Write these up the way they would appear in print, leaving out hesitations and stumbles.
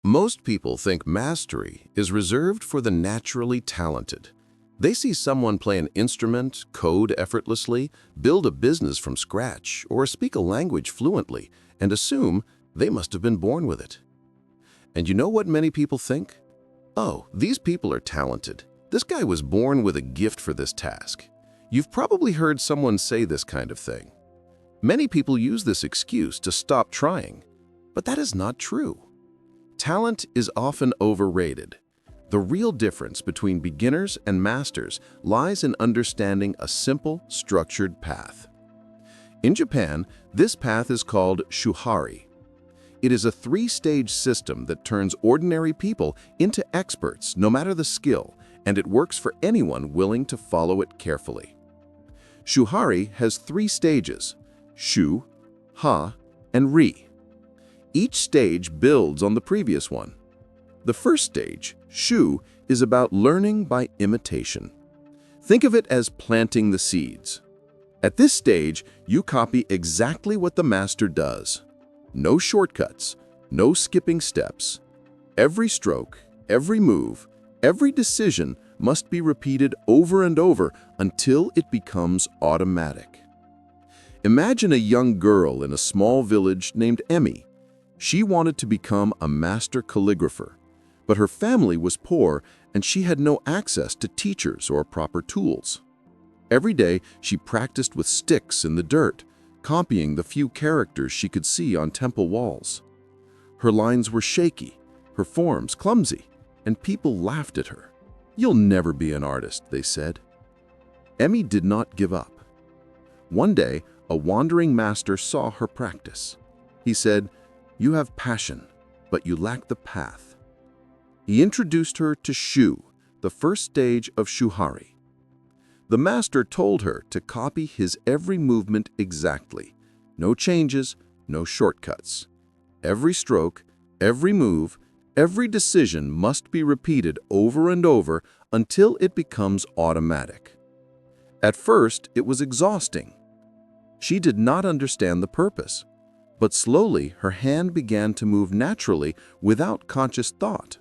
Most people think mastery is reserved for the naturally talented. They see someone play an instrument, code effortlessly, build a business from scratch, or speak a language fluently, and assume they must have been born with it. And you know what many people think? Oh, these people are talented. This guy was born with a gift for this task. You've probably heard someone say this kind of thing. Many people use this excuse to stop trying, but that is not true. Talent is often overrated. The real difference between beginners and masters lies in understanding a simple, structured path. In Japan, this path is called Shuhari. It is a three-stage system that turns ordinary people into experts, no matter the skill, and it works for anyone willing to follow it carefully. Shuhari has three stages: Shu, Ha, and Ri. Each stage builds on the previous one. The first stage, Shu, is about learning by imitation. Think of it as planting the seeds. At this stage, you copy exactly what the master does. No shortcuts, no skipping steps. Every stroke, every move, every decision must be repeated over and over until it becomes automatic. Imagine a young girl in a small village named Emmy. She wanted to become a master calligrapher, but her family was poor and she had no access to teachers or proper tools. Every day, she practiced with sticks in the dirt, copying the few characters she could see on temple walls. Her lines were shaky, her forms clumsy, and people laughed at her. "You'll never be an artist," they said. Emmy did not give up. One day, a wandering master saw her practice. He said, "You have passion, but you lack the path." He introduced her to Shu, the first stage of Shuhari. The master told her to copy his every movement exactly. No changes, no shortcuts. Every stroke, every move, every decision must be repeated over and over until it becomes automatic. At first, it was exhausting. She did not understand the purpose. But slowly, her hand began to move naturally without conscious thought.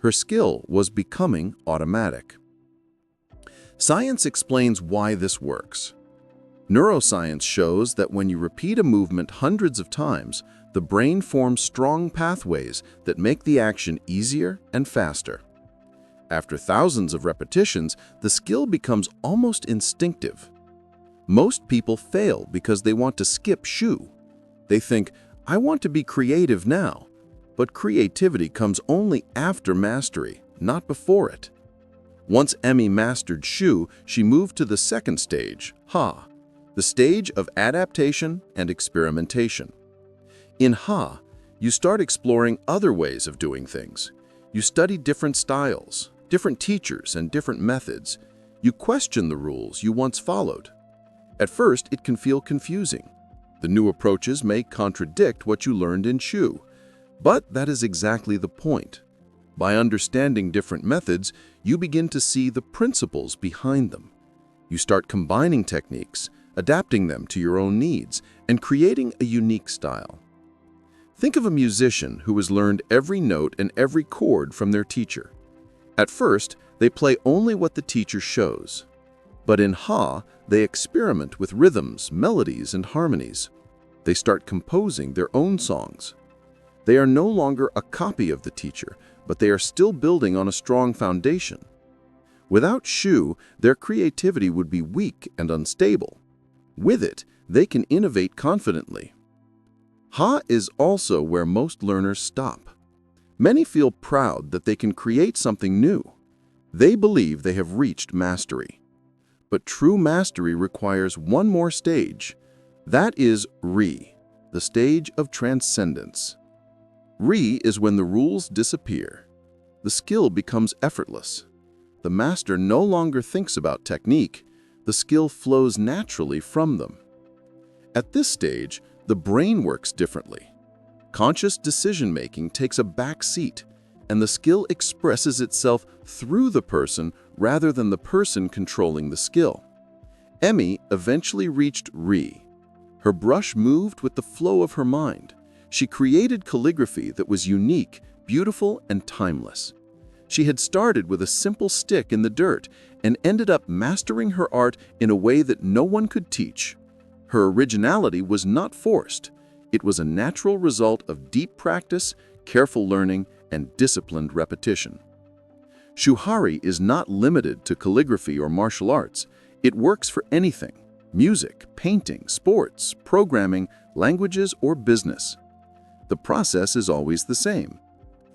Her skill was becoming automatic. Science explains why this works. Neuroscience shows that when you repeat a movement hundreds of times, the brain forms strong pathways that make the action easier and faster. After thousands of repetitions, the skill becomes almost instinctive. Most people fail because they want to skip Shu. They think, "I want to be creative now," but creativity comes only after mastery, not before it. Once Emmy mastered Shu, she moved to the second stage, Ha, the stage of adaptation and experimentation. In Ha, you start exploring other ways of doing things. You study different styles, different teachers, and different methods. You question the rules you once followed. At first, it can feel confusing. The new approaches may contradict what you learned in Shu, but that is exactly the point. By understanding different methods, you begin to see the principles behind them. You start combining techniques, adapting them to your own needs, and creating a unique style. Think of a musician who has learned every note and every chord from their teacher. At first, they play only what the teacher shows. But in Ha, they experiment with rhythms, melodies, and harmonies. They start composing their own songs. They are no longer a copy of the teacher, but they are still building on a strong foundation. Without Shu, their creativity would be weak and unstable. With it, they can innovate confidently. Ha is also where most learners stop. Many feel proud that they can create something new. They believe they have reached mastery. But true mastery requires one more stage. That is Ri, the stage of transcendence. Ri is when the rules disappear. The skill becomes effortless. The master no longer thinks about technique. The skill flows naturally from them. At this stage, the brain works differently. Conscious decision-making takes a back seat, and the skill expresses itself through the person rather than the person controlling the skill. Emmy eventually reached Ri. Her brush moved with the flow of her mind. She created calligraphy that was unique, beautiful and timeless. She had started with a simple stick in the dirt and ended up mastering her art in a way that no one could teach. Her originality was not forced. It was a natural result of deep practice, careful learning, and disciplined repetition. Shuhari is not limited to calligraphy or martial arts. It works for anything: music, painting, sports, programming, languages, or business. The process is always the same.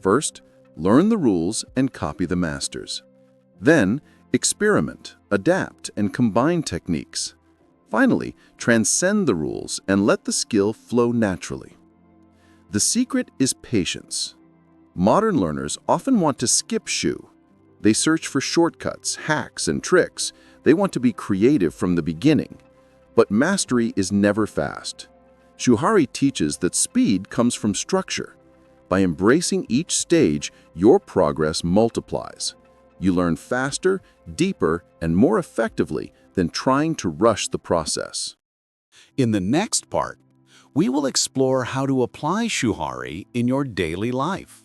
First, learn the rules and copy the masters. Then, experiment, adapt, and combine techniques. Finally, transcend the rules and let the skill flow naturally. The secret is patience. Modern learners often want to skip Shu. They search for shortcuts, hacks, and tricks. They want to be creative from the beginning. But mastery is never fast. Shuhari teaches that speed comes from structure. By embracing each stage, your progress multiplies. You learn faster, deeper, and more effectively than trying to rush the process. In the next part, we will explore how to apply Shuhari in your daily life.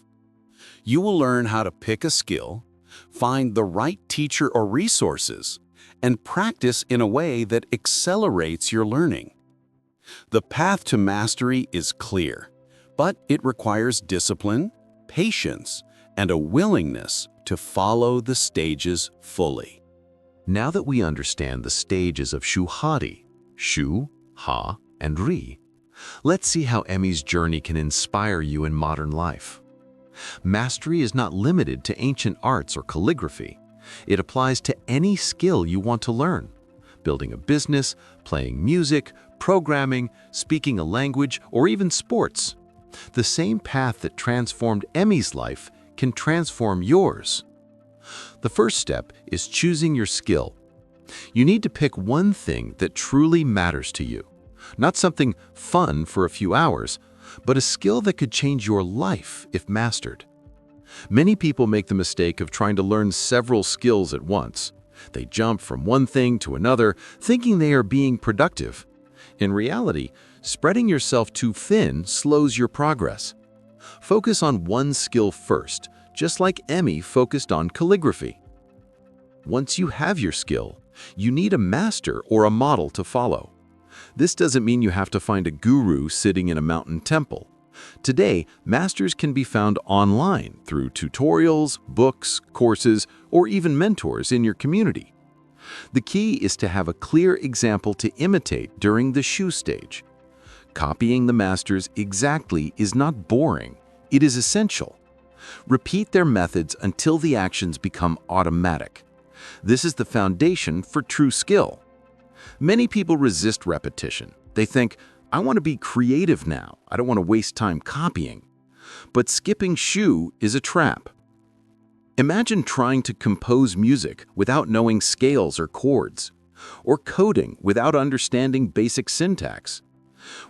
You will learn how to pick a skill, find the right teacher or resources, and practice in a way that accelerates your learning. The path to mastery is clear, but it requires discipline, patience, and a willingness to follow the stages fully. Now that we understand the stages of Shuhari, Shu, Ha, and Ri, let's see how Emmy's journey can inspire you in modern life. Mastery is not limited to ancient arts or calligraphy. It applies to any skill you want to learn: building a business, playing music, programming, speaking a language, or even sports. The same path that transformed Emmy's life can transform yours. The first step is choosing your skill. You need to pick one thing that truly matters to you. Not something fun for a few hours, but a skill that could change your life if mastered. Many people make the mistake of trying to learn several skills at once. They jump from one thing to another, thinking they are being productive. In reality, spreading yourself too thin slows your progress. Focus on one skill first, just like Emmy focused on calligraphy. Once you have your skill, you need a master or a model to follow. This doesn't mean you have to find a guru sitting in a mountain temple. Today, masters can be found online through tutorials, books, courses, or even mentors in your community. The key is to have a clear example to imitate during the Shu stage. Copying the masters exactly is not boring, it is essential. Repeat their methods until the actions become automatic. This is the foundation for true skill. Many people resist repetition. They think, I want to be creative now. I don't want to waste time copying. But skipping Shu is a trap. Imagine trying to compose music without knowing scales or chords, or coding without understanding basic syntax.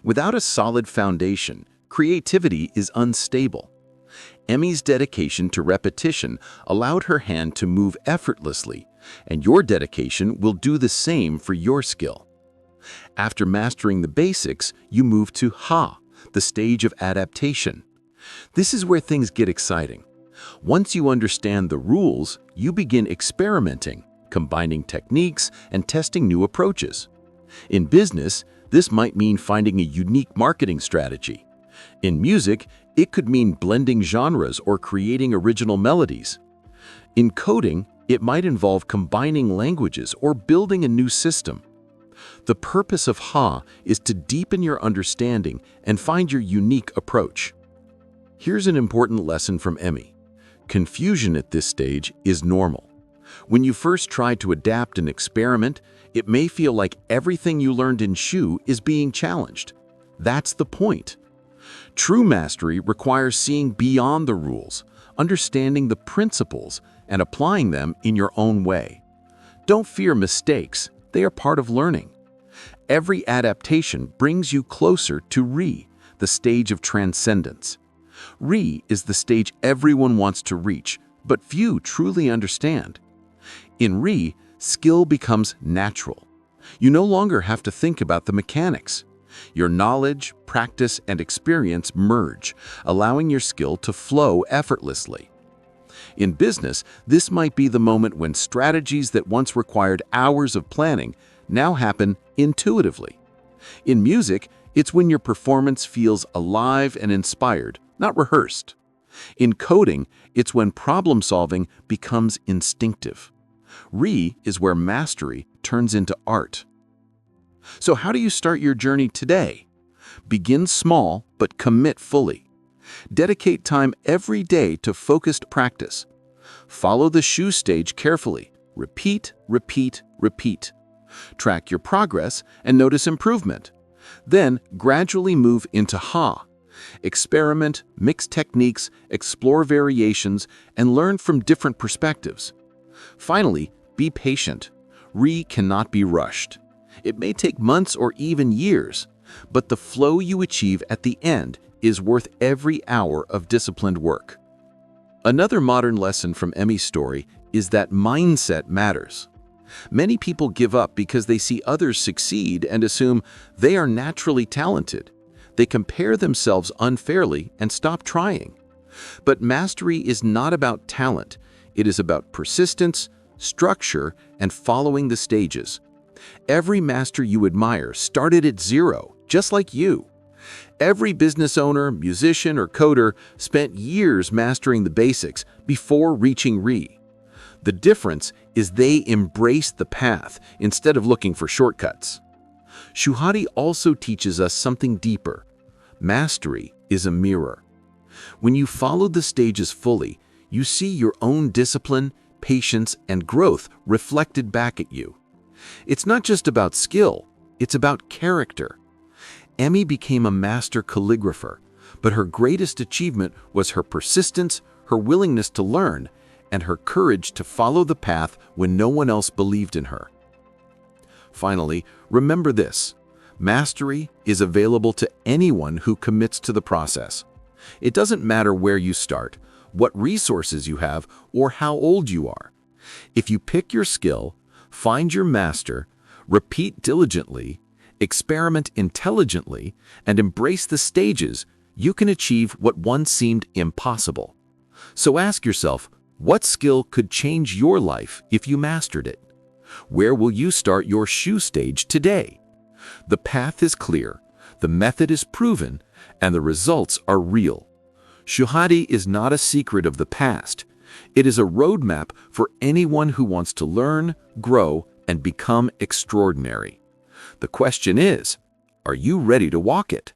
Without a solid foundation, creativity is unstable. Emmy's dedication to repetition allowed her hand to move effortlessly, and your dedication will do the same for your skill. After mastering the basics, you move to Ha, the stage of adaptation. This is where things get exciting. Once you understand the rules, you begin experimenting, combining techniques, and testing new approaches. In business, this might mean finding a unique marketing strategy. In music, it could mean blending genres or creating original melodies. In coding, it might involve combining languages or building a new system. The purpose of Ha is to deepen your understanding and find your unique approach. Here's an important lesson from Emmy. Confusion at this stage is normal. When you first try to adapt and experiment, it may feel like everything you learned in Shu is being challenged. That's the point. True mastery requires seeing beyond the rules, understanding the principles, and applying them in your own way. Don't fear mistakes, they are part of learning. Every adaptation brings you closer to Ri, the stage of transcendence. Ri is the stage everyone wants to reach, but few truly understand. In Ri, skill becomes natural. You no longer have to think about the mechanics. Your knowledge, practice, and experience merge, allowing your skill to flow effortlessly. In business, this might be the moment when strategies that once required hours of planning now happen intuitively. In music, it's when your performance feels alive and inspired, not rehearsed. In coding, it's when problem-solving becomes instinctive. Re is where mastery turns into art. So how do you start your journey today? Begin small, but commit fully. Dedicate time every day to focused practice. Follow the Shu stage carefully. Repeat, repeat, repeat. Track your progress and notice improvement. Then gradually move into Ha. Experiment, mix techniques, explore variations, and learn from different perspectives. Finally, be patient. Re cannot be rushed. It may take months or even years, but the flow you achieve at the end is worth every hour of disciplined work. Another modern lesson from Emmy's story is that mindset matters. Many people give up because they see others succeed and assume they are naturally talented. They compare themselves unfairly and stop trying. But mastery is not about talent. It is about persistence, structure, and following the stages. Every master you admire started at zero, just like you. Every business owner, musician, or coder spent years mastering the basics before reaching Re. The difference is they embraced the path instead of looking for shortcuts. Shuhari also teaches us something deeper. Mastery is a mirror. When you follow the stages fully, you see your own discipline, patience, and growth reflected back at you. It's not just about skill, it's about character. Emmy became a master calligrapher, but her greatest achievement was her persistence, her willingness to learn, and her courage to follow the path when no one else believed in her. Finally, remember this: mastery is available to anyone who commits to the process. It doesn't matter where you start, what resources you have, or how old you are. If you pick your skill, find your master, repeat diligently, experiment intelligently, and embrace the stages, you can achieve what once seemed impossible. So ask yourself, what skill could change your life if you mastered it? Where will you start your Shu stage today? The path is clear, the method is proven, and the results are real. Shuhari is not a secret of the past. It is a roadmap for anyone who wants to learn, grow, and become extraordinary. The question is, are you ready to walk it?